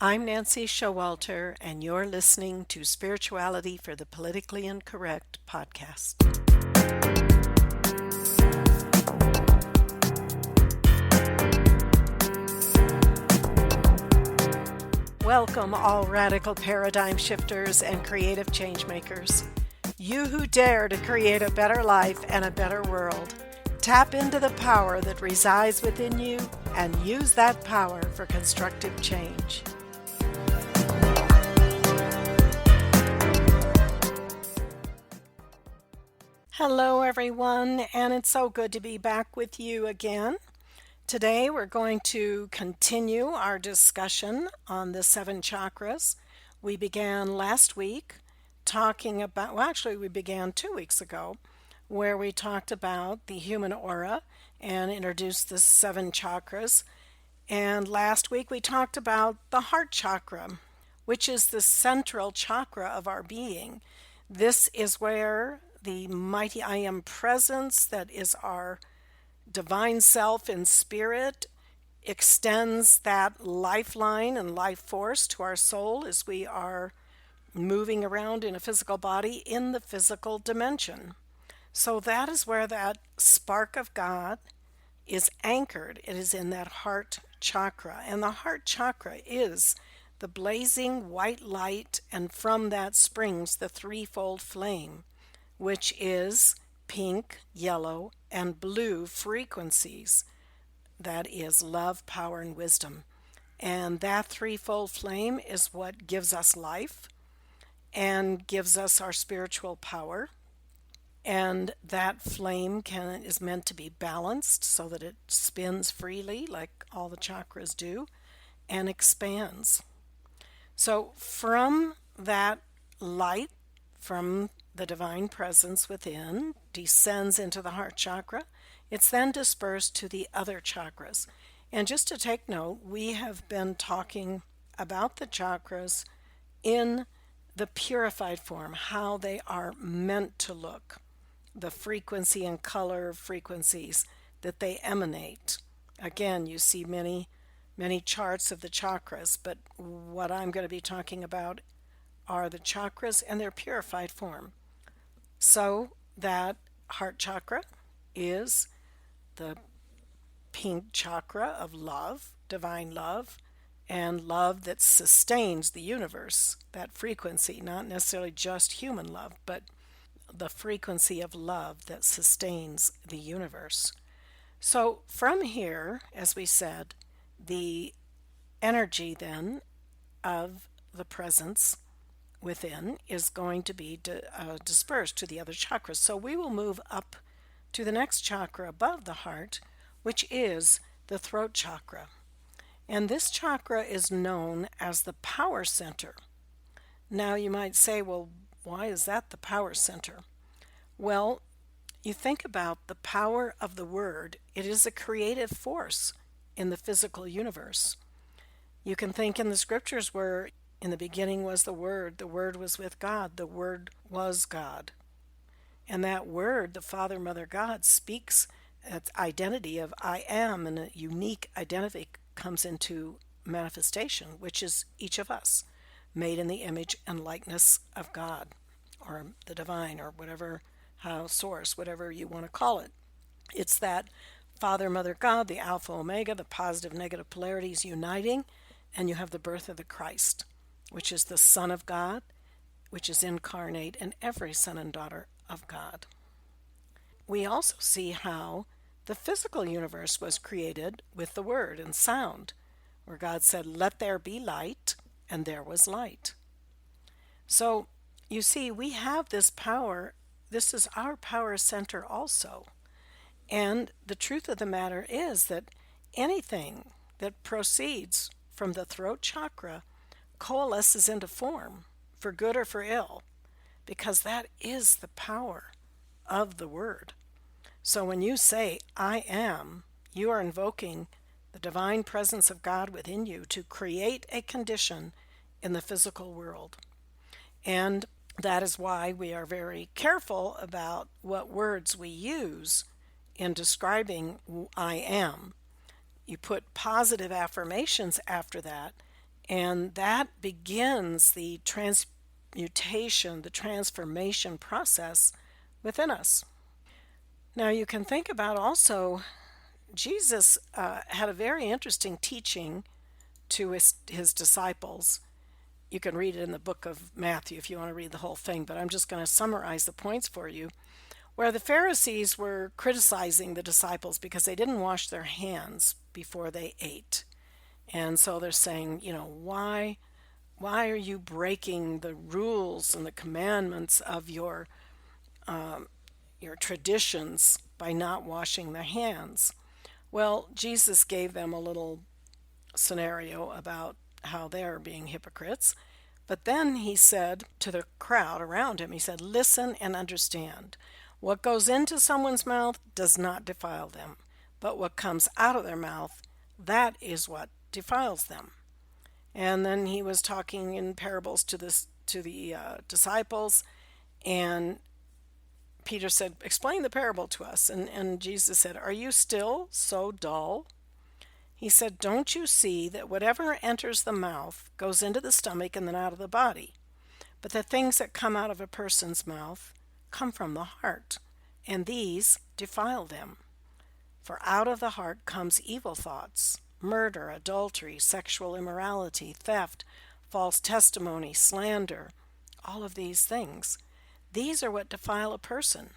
I'm Nancy Showalter, and you're listening to Spirituality for the Politically Incorrect podcast. Welcome, all radical paradigm shifters and creative change makers. You who dare to create a better life and a better world. Tap into the power that resides within you and use that power for constructive change. Hello, everyone, and it's so good to be back with you again. Today, we're going to continue our discussion on the seven chakras. We began last week talking about, we began 2 weeks ago, where we talked about the human aura and introduced the seven chakras. And last week, we talked about the heart chakra, which is the central chakra of our being. This is where the mighty I am presence, that is our divine self in spirit, extends that lifeline and life force to our soul as we are moving around in a physical body in the physical dimension. So that is where that spark of God is anchored. It is in that heart chakra. And the heart chakra is the blazing white light, and from that springs the threefold flame, which is pink, yellow, and blue frequencies. That is love, power, and wisdom. And that threefold flame is what gives us life and gives us our spiritual power. And that flame is meant to be balanced so that it spins freely like all the chakras do and expands. So from that light, from the divine presence within, descends into the heart chakra. It's then dispersed to the other chakras. And just to take note, we have been talking about the chakras in the purified form, how they are meant to look, the frequency and color frequencies that they emanate. Again, you see many charts of the chakras, but what I'm going to be talking about are the chakras and their purified form. So that heart chakra is the pink chakra of love, divine love, and love that sustains the universe, that frequency, not necessarily just human love, but the frequency of love that sustains the universe. So from here, as we said, the energy then of the presence within is going to be dispersed to the other chakras. So we will move up to the next chakra above the heart, which is the throat chakra. And this chakra is known as the power center. Now you might say, well, why is that the power center? Well, you think about the power of the word. It is a creative force in the physical universe. You can think in the scriptures where in the beginning was the Word was with God, the Word was God. And that Word, the Father, Mother, God, speaks its identity of I am, and a unique identity comes into manifestation, which is each of us, made in the image and likeness of God, or the divine, or whatever, source, whatever you want to call it. It's that Father, Mother, God, the Alpha, Omega, the positive, negative polarities uniting, and you have the birth of the Christ, which is the Son of God, which is incarnate in every son and daughter of God. We also see how the physical universe was created with the word and sound, where God said, "Let there be light," and there was light. So you see, we have this power. This is our power center also. And the truth of the matter is that anything that proceeds from the throat chakra coalesces into form, for good or for ill, because that is the power of the word. So when you say, I am, you are invoking the divine presence of God within you to create a condition in the physical world. And that is why we are very careful about what words we use in describing I am. You put positive affirmations after that, And that begins the transmutation, the transformation process within us. Now, you can think about also, Jesus had a very interesting teaching to his disciples. You can read it in the book of Matthew if you want to read the whole thing, but I'm just going to summarize the points for you. Where the Pharisees were criticizing the disciples because they didn't wash their hands before they ate. And so they're saying, why are you breaking the rules and the commandments of your traditions by not washing their hands? Well, Jesus gave them a little scenario about how they're being hypocrites. But then he said to the crowd around him, he said, listen and understand. What goes into someone's mouth does not defile them, but what comes out of their mouth, that is what defiles them. And then he was talking in parables to the disciples, and Peter said, explain the parable to us. And Jesus said, are you still so dull? He said, don't you see that whatever enters the mouth goes into the stomach and then out of the body? But the things that come out of a person's mouth come from the heart, and these defile them. For out of the heart comes evil thoughts, murder, adultery, sexual immorality, theft, false testimony, slander, all of these things. These are what defile a person,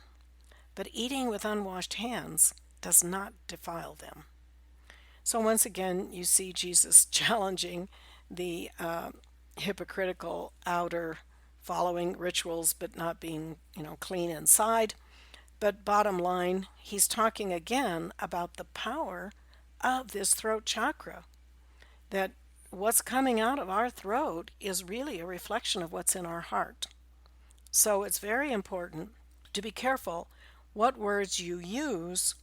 but eating with unwashed hands does not defile them. So once again, you see Jesus challenging the hypocritical outer following rituals but not being, clean inside. But bottom line, he's talking again about the power of this throat chakra, that what's coming out of our throat is really a reflection of what's in our heart. So it's very important to be careful what words you use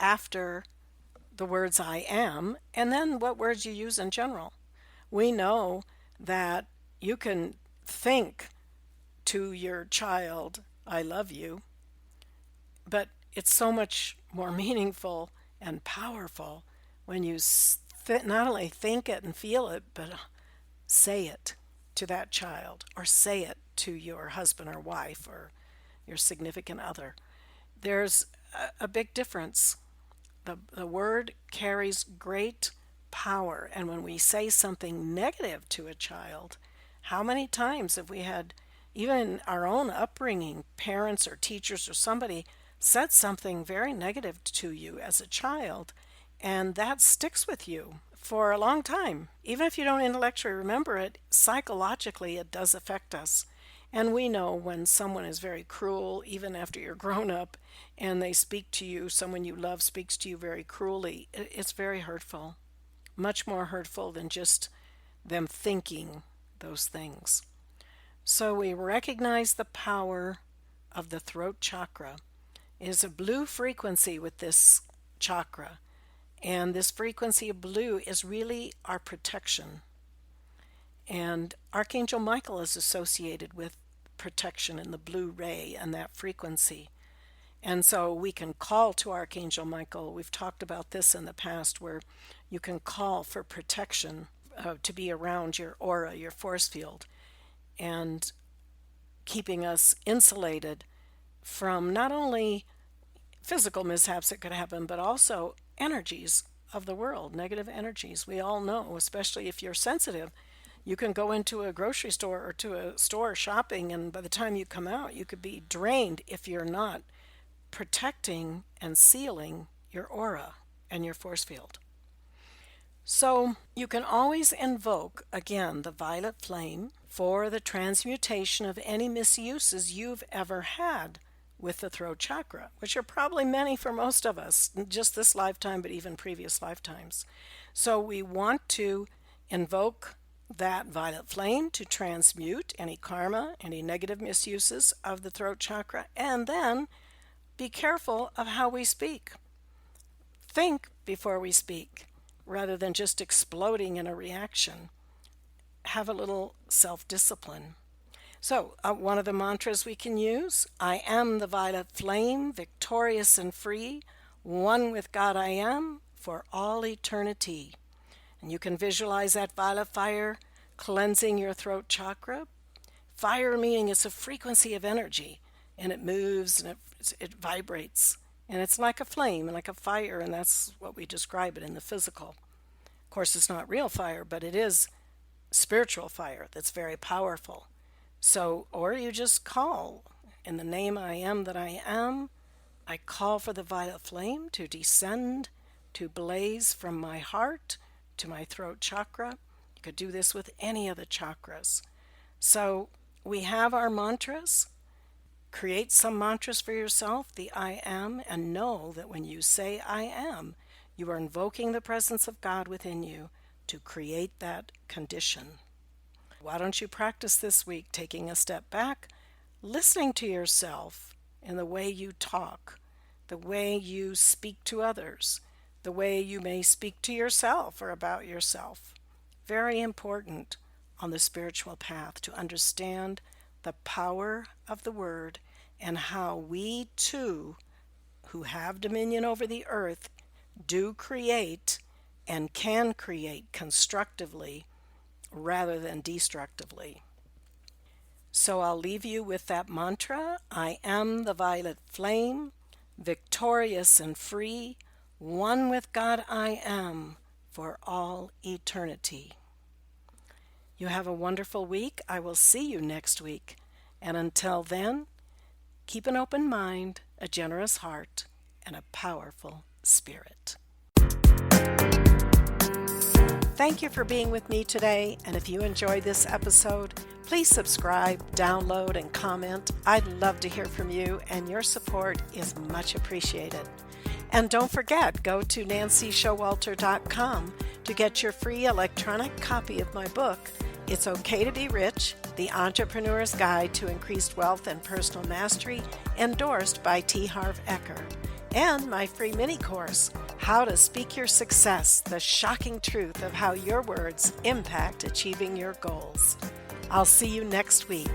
after the words I am, and then what words you use in general. We know that you can think to your child, I love you, but it's so much more meaningful and powerful when you not only think it and feel it, but say it to that child, or say it to your husband or wife or your significant other. There's a big difference. The word carries great power, and when we say something negative to a child, how many times have we had, even in our own upbringing, parents or teachers or somebody said something very negative to you as a child, and that sticks with you for a long time. Even if you don't intellectually remember it, psychologically it does affect us. And we know when someone is very cruel, even after you're grown up, and they speak to you, someone you love speaks to you very cruelly, it's very hurtful. Much more hurtful than just them thinking those things. So we recognize the power of the throat chakra. It is a blue frequency with this chakra. And this frequency of blue is really our protection. And Archangel Michael is associated with protection in the blue ray and that frequency. And so we can call to Archangel Michael. We've talked about this in the past, where you can call for protection to be around your aura, your force field, and keeping us insulated from not only physical mishaps that could happen, but also energies of the world, negative energies. We all know, especially if you're sensitive, you can go into a grocery store or to a store shopping, and by the time you come out, you could be drained if you're not protecting and sealing your aura and your force field. So you can always invoke, again, the violet flame for the transmutation of any misuses you've ever had with the throat chakra, which are probably many for most of us, just this lifetime, but even previous lifetimes. So we want to invoke that violet flame to transmute any karma, any negative misuses of the throat chakra, and then be careful of how we speak. Think before we speak, rather than just exploding in a reaction. Have a little self-discipline. So, one of the mantras we can use, I am the violet flame, victorious and free, one with God I am, for all eternity. And you can visualize that violet fire cleansing your throat chakra. Fire meaning it's a frequency of energy, and it moves and it vibrates. And it's like a flame and like a fire, and that's what we describe it in the physical. Of course, it's not real fire, but it is spiritual fire that's very powerful. So, or you just call, in the name I am that I am, I call for the violet flame to descend, to blaze from my heart to my throat chakra. You could do this with any of the chakras. So we have our mantras. Create some mantras for yourself, the I am, and know that when you say I am, you are invoking the presence of God within you to create that condition. Why don't you practice this week, taking a step back, listening to yourself in the way you talk, the way you speak to others, the way you may speak to yourself or about yourself. Very important on the spiritual path to understand the power of the word and how we too, who have dominion over the earth, do create and can create constructively rather than destructively. So I'll leave you with that mantra, I am the violet flame, victorious and free, one with God I am for all eternity. You have a wonderful week. I will see you next week. And until then, keep an open mind, a generous heart, and a powerful spirit. Thank you for being with me today, and if you enjoyed this episode, please subscribe, download, and comment. I'd love to hear from you, and your support is much appreciated. And don't forget, go to nancyshowalter.com to get your free electronic copy of my book, It's Okay to Be Rich, The Entrepreneur's Guide to Increased Wealth and Personal Mastery, endorsed by T. Harv Eker, and my free mini course, How to Speak Your Success, the shocking truth of how your words impact achieving your goals. I'll see you next week.